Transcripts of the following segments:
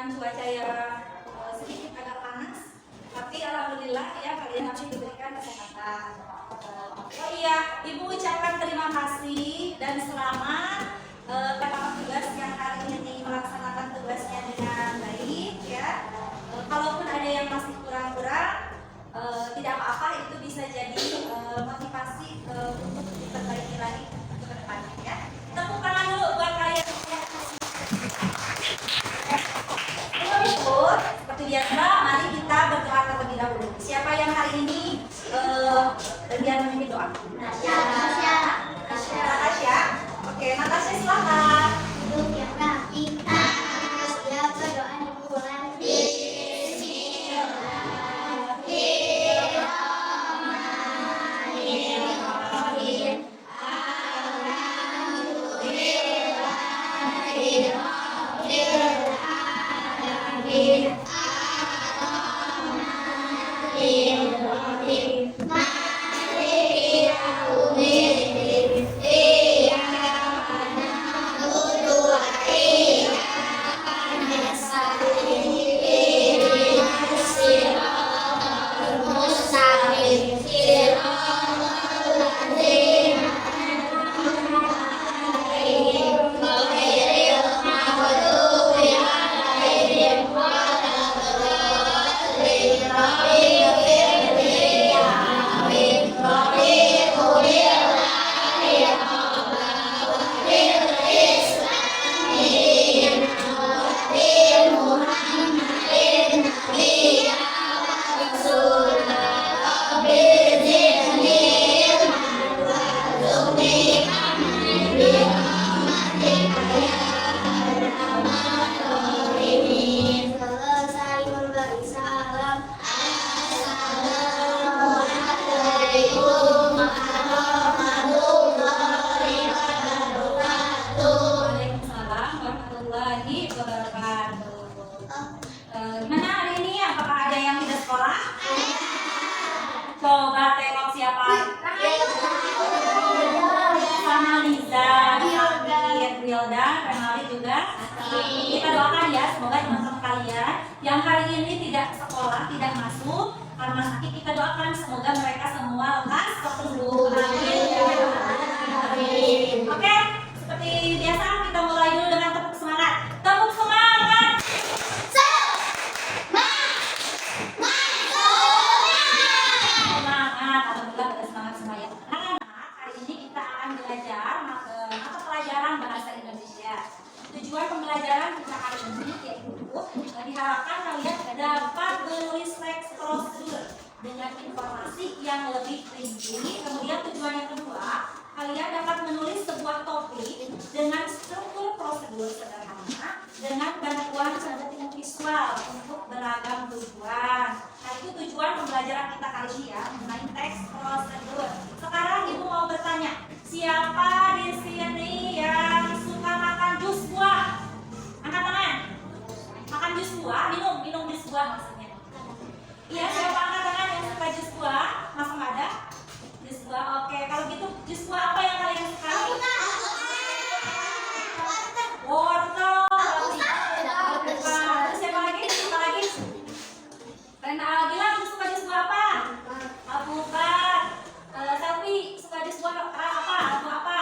dengan cuaca yang sedikit agak panas, tapi alhamdulillah ya kalian masih diberikan kesehatan. Oh iya, Ibu ucapkan terima kasih dan selamat kepada tugas yang hari ini melaksanakan tugasnya dengan baik ya. Kalaupun ada yang masih kurang-kurang, tidak apa-apa, itu bisa jadi motivasi untuk diperbaiki lagi ke depannya ya. Tepuk tangan dulu buat kalian. Seperti biasa, mari kita berdoa terlebih dahulu. Siapa yang hari ini bagian memimpin doa? Natasha. Oke, Natasha silakan. Kita siap berdoa dimulai. Gimana hari ini? Apakah ada yang tidak sekolah? Coba tengok siapa? Sama Liza, Wilda, Renali juga. Kita doakan ya, semoga teman-teman kalian yang hari ini tidak sekolah, tidak masuk karena sakit, kita doakan semoga mereka semua lekas sembuh. Amin. Oke, seperti biasa kita mulai dulu dengan tepuk semangat. Tepuk semangat. Tujuan pembelajaran kita hari ini yaitu diharapkan kalian dapat menulis teks prosedur dengan informasi yang lebih rinci. Kemudian tujuan yang kedua, kalian dapat menulis sebuah topik dengan struktur prosedur sederhana dengan bantuan pendukung visual untuk beragam tujuan. Nah, itu tujuan pembelajaran kita kali ini ya, mengenai teks prosedur. Sekarang Ibu mau bertanya, siapa di sini yang suka makan jus buah? Angkat tangan. Makan jus buah, minum jus buah maksudnya. Iya, siapa angkat tangan yang suka jus buah? Masa nggak ada? Jus buah, oke. Kalau gitu, jus buah apa yang kalian suka? Wortel. Terus siapa lagi? Siapa lagi? Rena Algila suka jus buah apa? Alpukat. Selfie suka jus buah apa? Buah apa?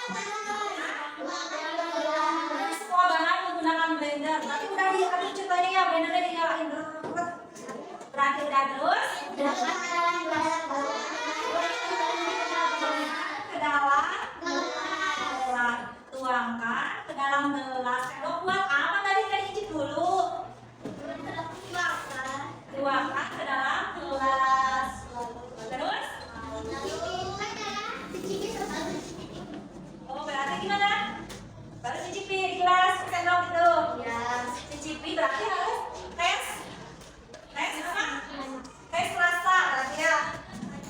Semua bahan menggunakan blender. Nanti udah diaduk contohnya ya, blendernya dinyalain. Berarti udah terus ke dalam gelas, tuangkan ke dalam gelas. Sendok buat apa tadi? Kan icip dulu. Tuangkan ke dalam gelas. Terus? Oh, berarti gimana? Baru cicipi di gelas sendok itu. Cicipi berarti harus tes. Tes apa? Tes rasa berarti ya.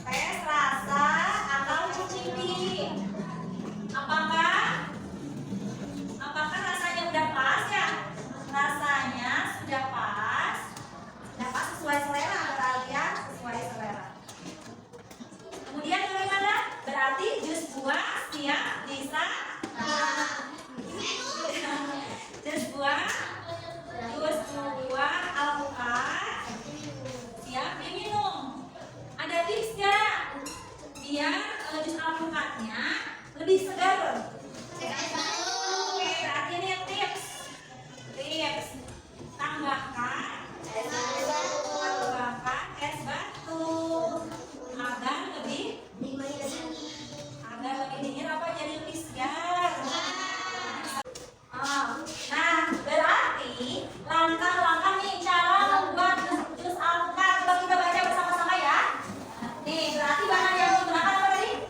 Tes rasa atau cicipi. Apakah rasanya udah pas ya? Rasanya sudah pas. Sudah pas sesuai selera berarti ya, sesuai selera. Kemudian bagaimana? Berarti jus buah siap bisa. Jus buah alpukat siap diminum. Ada tips nggak biar jus alpukatnya lebih segar? Oke, berarti ini tips. Tambahkan es batu agar lebih dingin apa jadi lebih segar. Nah, berarti langkah-langkah nih cara membuat jus alpukat. Coba kita baca bersama-sama ya. Nih, berarti bahan yang digunakan apa tadi?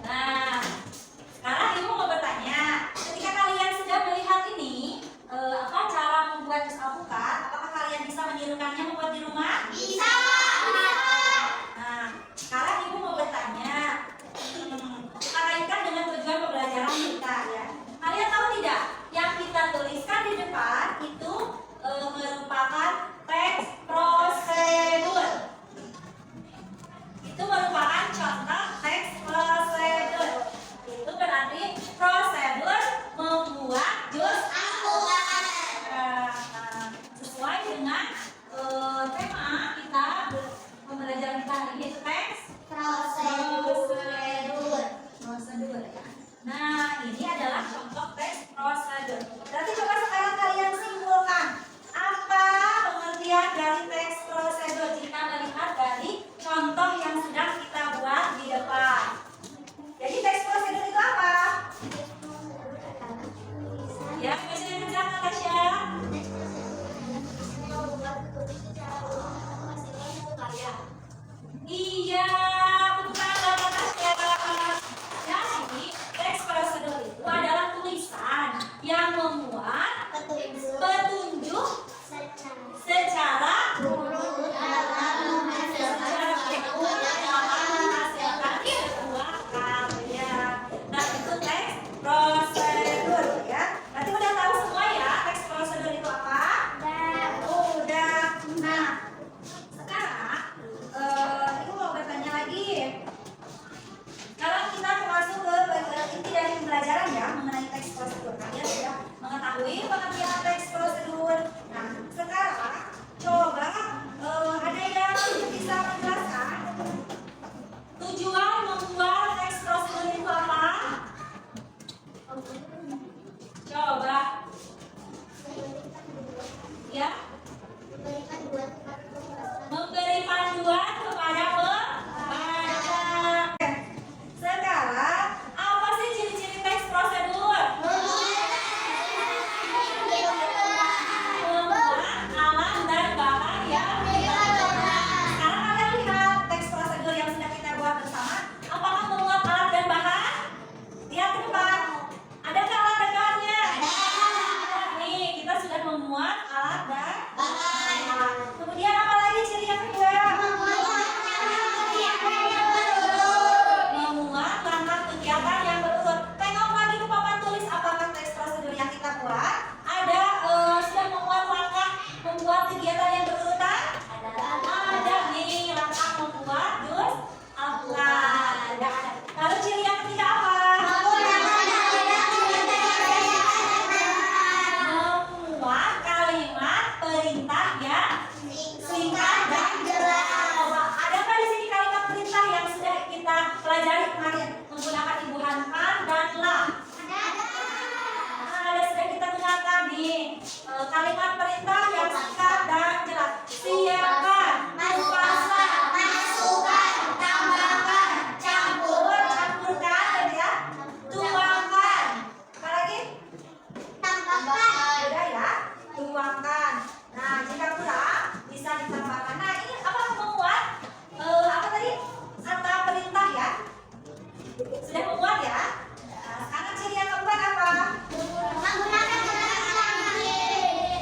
Nah, sekarang ibu mau bertanya, ketika kalian sudah melihat ini, apa cara membuat jus alpukat, apakah kalian bisa menirukannya membuat di rumah? Bisa. Nah, sekarang ibu mau bertanya, kita kaitkan dengan tujuan pembelajaran kita ya. Kalian tahu tidak, yang kita tuliskan di depan itu merupakan teks prosedur. Itu merupakan contoh teks prosedur. Itu berarti prosedur membuat jus alpukat. Sesuai dengan tema kita pembelajaran kita hari ini, teks prosedur ya. Nah, ini adalah contoh teks prosedur. Berarti coba sekarang kalian simpulkan apa pengertian dari teks prosedur jika melihat dari contoh yang sedang kita buat di depan. Jadi teks prosedur itu apa? Ya, bisa dikerjakan Natasha. Iya, betul Natasha. Jadi teks prosedur itu adalah tulisan yang memuat petunjuk secara Sudah memuat ya? Nah, sekarang ciri yang keempat apa?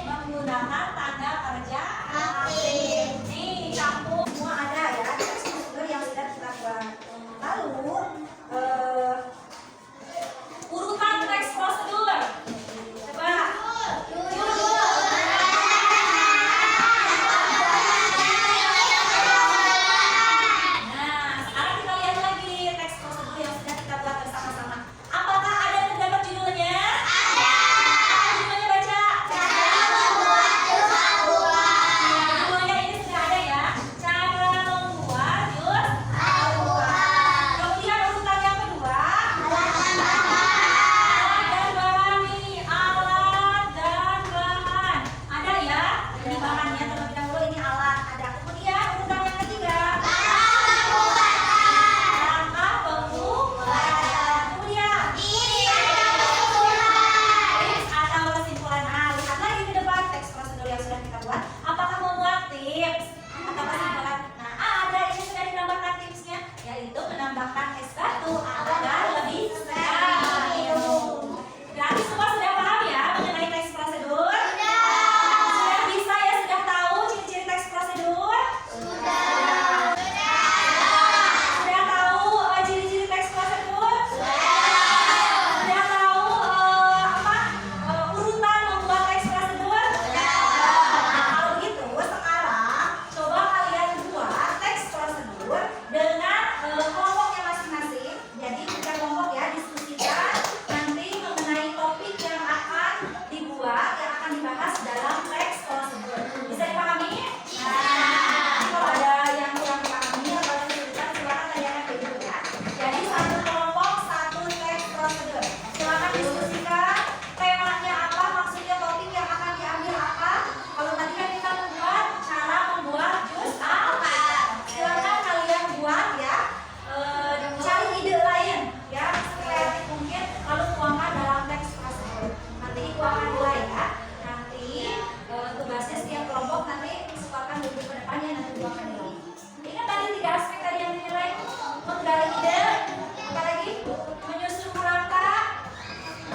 Menggunakan tanda kerja asing. Nih, kamu semua ada ya teks prosedur yang sudah kita buat. Lalu urutan teks prosedur. Coba. Nah, sekarang kita lihat lagi teks prosedur yang sudah kita buat bersama-sama. Apakah ada terdapat judulnya? Judulnya baca. Judulnya ini sudah ada ya. Cara membuat jus alpukat. Kemudian urutan yang kedua. Alat dan bahan nih. Alat dan bahan. Ada ya. Ini bahannya terlebih dahulu, ini alat. Ada. Kemudian urutan yang ketiga. Langkah pembuatan. Kemudian tips atau kesimpulan. Nah, lihat lagi ke depan teks prosedur yang sudah kita buat. Apakah memuat tips atau kesimpulan? Nah, ada ini sudah ditambahkan tipsnya, yaitu menambahkan es batu agar lebih stabil. Berarti semua sudah paham ya mengenai teks prosedur? Sudah bisa ya, sudah tahu ciri-ciri teks prosedur? Sudah tahu ciri-ciri teks prosedur? Sudah tahu urutan membuat teks prosedur? Nah, kalau gitu sekarang coba kalian buat teks prosedur dengan kelompoknya masing-masing. Jadi kita kelompok ya, diskusikan nanti mengenai topik yang akan dibuat, yang akan dibahas dalam teks prosedur. Bisa dipahami? Nah, kalau ada yang kurang dipahami atau yang kesulitan, silakan tanyakan ke ibu ya. Jadi satu kelompok, satu teks prosedur. Silakan diskusikan temanya apa, maksudnya topik yang akan diambil apa. Kalau tadi kan kita membuat cara membuat jus alpukat. Silakan kalian buat ya. Cari ide lain ya, sekreatif mungkin, lalu tuangkan dalam teks prosedur. Nanti ibu akan mulai ya. Nanti tugasnya setiap kelompok nanti sesuaikan dulu ke depannya, nanti ibu akan nilai. Ingat tadi 3 aspek tadi yang dinilai: menggali ide, apa lagi? Menyusun kerangka,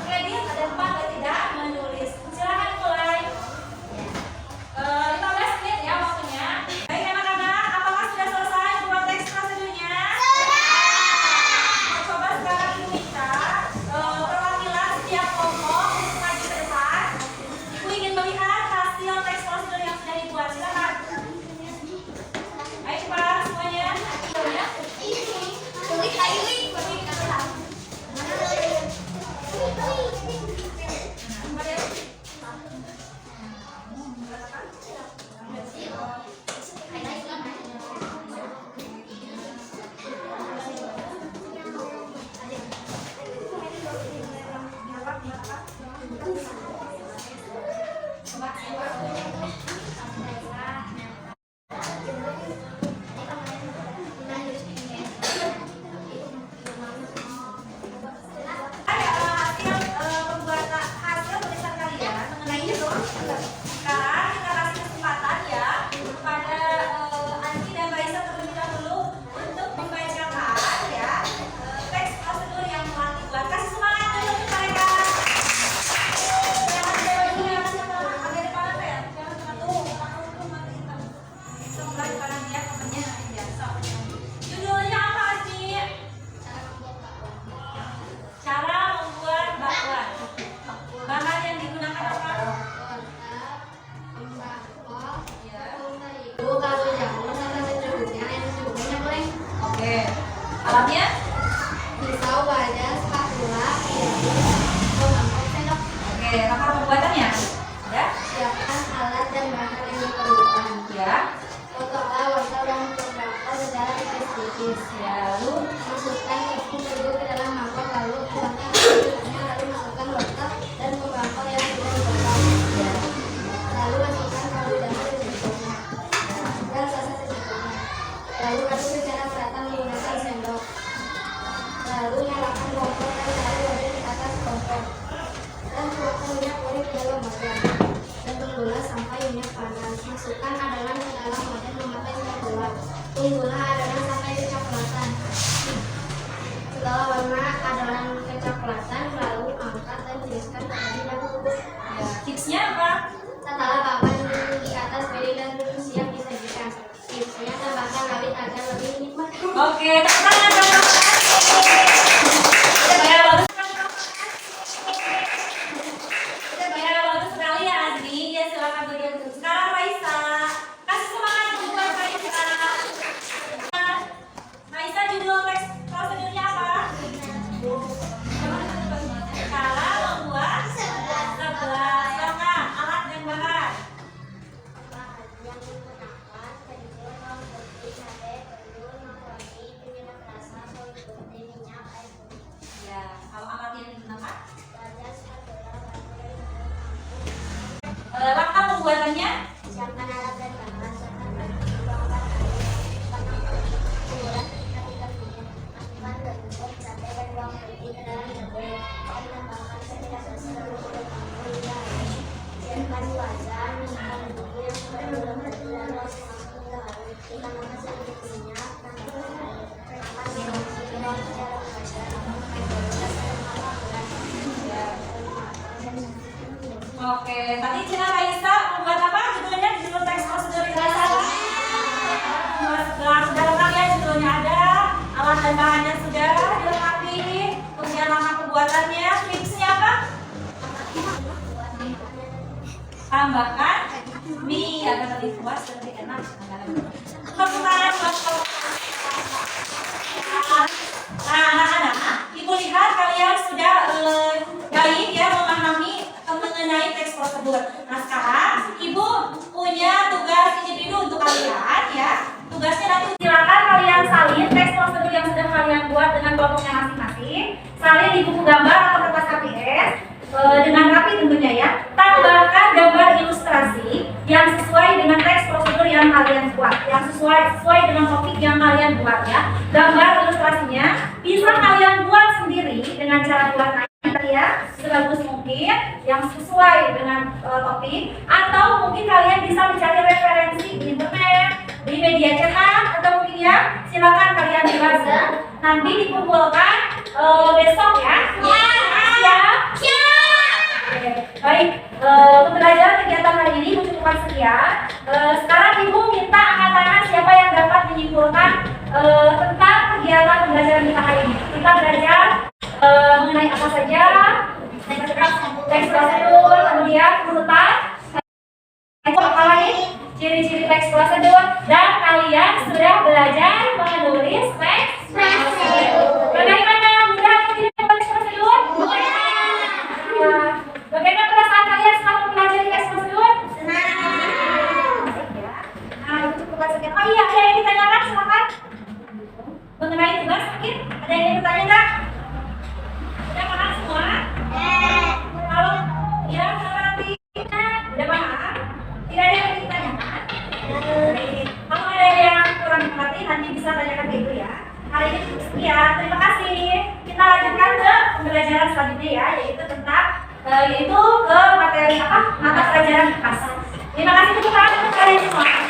kredit, ada 4 dan tidak menulis. Silakan mulai. 15 menit ya waktunya. Baik anak-anak, apakah sudah selesai buat teks prosedurnya? Coba sekarang ibu minta perwakilan setiap kelompok untuk maju ke depan. Ibu ingin melihat hasil teks prosedur yang sudah dibuat. Silakan. Ayo cepat semuanya. Hasil tulisan kalian mengenai itu. Sekarang kita kasih kesempatan ya kepada Anji dan Raisa terlebih dahulu untuk membacakan ya teks prosedur yang telah dibuat. Kasih semangat dulu untuk mereka. Jangan jauh dulu ya, agak depan apa ya? Jangan depan tuh, mati hitam. Sebelah depan dia temannya nanti biasa. Judulnya apa Anji? Cara membuat bakwan. Bahan yang digunakan apa? Oke. Alatnya? Pisau, wadah, spatula, mangkok, sendok. Oke. Langkah pembuatannya? Ya. Siapkan alat dan bahan yang diperlukan. Ya. Potonglah wortel dan bakwan ke dalam tipis-tipis. Ya. Lalu Masukkan tepung terigu ke dalam mangkok, lalu tuangkan airnya, lalu masukkan wortel dan bakwan yang sudah dipotong. Lalu masukkan kaldu dapur secukupnya dan salsa secukupnya. Lalu aduk secara merata menggunakan sendok. Lalu nyalakan kompor dan taruh wadah di atas kompor. Dan tuangkan minyak goreng ke dalam wadah. Dan tunggulah sampai minyak panas. Masukkan adonan ke dalam wadah memakai minyak gelap. Tunggulah adonan sampai kecoklatan. Setelah warna Oke, tepuk tangan dong. Udah bagus. Udah bagus sekali ya Azmi. Ya silakan bagian itu. Sekarang Raisa, kasih semangat buat Raisa. Raisa, judul teks prosedurnya apa? Cara membuat sebelah serta alat dan bahan. Ya, kalau alat yang digunakan, langkah pembuatannya. Siapkan alat dan bahan serta tuangkan air, tanamkan ukuran ketika minyak, masukkan gandum, cabai dan bawang putih ke dalam tabung, dan tambahkan setiap seluruh hingga habis. Siapkan wajan, minyak bumbu yang sudah belum dan masukkan hingga habis. Ditambahkan sedikit minyak, tambahkan air, tambahkan bawang putih dalam secara wajan, Oke, tadi Cina Raisa membuat apa? Judulnya di judul teks prosedur Raisa. Membuat sebelah sudah lengkap ya, judulnya ada, alat dan bahannya sudah dilengkapi, kemudian langkah pembuatannya, tipsnya apa? Tambahkan mie agar lebih puas dan lebih enak. Teman-teman, nah anak-anak, ibu lihat kalian sudah baik ya memahami mengenai teks prosedur. Nah sekarang ibu punya tugas individu untuk kalian ya. Tugasnya nanti silakan kalian salin teks prosedur yang sudah kalian buat dengan kelompoknya masing-masing. Salin di buku gambar atau kertas KPS dengan rapi tentunya ya. Tambahkan gambar ilustrasi yang sesuai dengan teks prosedur yang kalian buat, yang sesuai dengan topik yang kalian buat ya. Gambar ilustrasinya bisa kalian buat sendiri dengan cara buat ya sebagus mungkin yang sesuai dengan topik, atau mungkin kalian bisa mencari referensi di internet, di media cetak, atau mungkin ya silakan kalian dibaca. Nanti dikumpulkan besok ya. Siap? Oke, baik. Pembelajaran kegiatan hari ini cukupkan sekian. Sekarang ibu minta angkat tangan siapa yang dapat menyimpulkan tentang kegiatan pembelajaran kita hari ini. Kita belajar mengenai apa saja, teks prosedur, kemudian urutan, apa lagi, ciri-ciri teks prosedur, dan kalian sudah belajar menulis teks prosedur. Bagaimana, mudah atau tidak teks prosedur? Mudah. Bagaimana perasaan kalian setelah mempelajari teks prosedur? Senang. Nah, itu cukup sekian. Oh iya, ada yang ditanyakan, silakan. Mengenai tugas mungkin, ada yang bertanya nggak? Udah paham semua? Kalau ya nanti udah paham, tidak ada yang ditanyakan. Kalau ada yang kurang mengerti nanti bisa tanyakan ke ibu ya. Hari ini cukup sekian, terima kasih. Kita lanjutkan ke pembelajaran selanjutnya ya, yaitu tentang ke materi apa? Mata pelajaran kelas. Terima kasih untuk kalian semua.